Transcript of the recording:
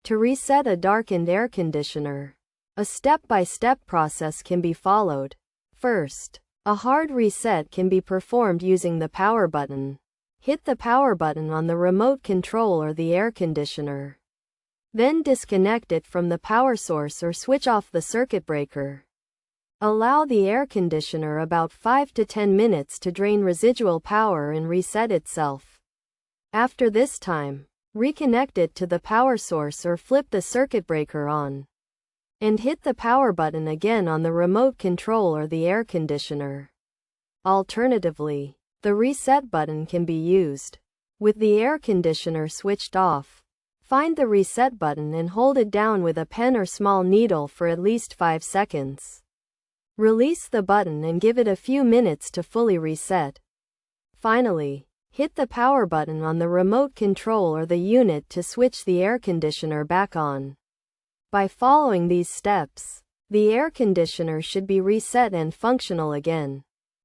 To reset a darkened air conditioner, a step-by-step process can be followed. First, a hard reset can be performed using the power button. Hit the power button on the remote control or the air conditioner. Then disconnect it from the power source or switch off the circuit breaker. Allow the air conditioner about 5 to 10 minutes to drain residual power and reset itself. After this time, reconnect it to the power source or flip the circuit breaker on. And hit the power button again on the remote control or the air conditioner. Alternatively, the reset button can be used with the air conditioner switched off. Find the reset button and hold it down with a pen or small needle for at least 5 seconds. Release the button and give it a few minutes to fully reset. Finally, hit the power button on the remote control or the unit to switch the air conditioner back on. By following these steps, the air conditioner should be reset and functional again.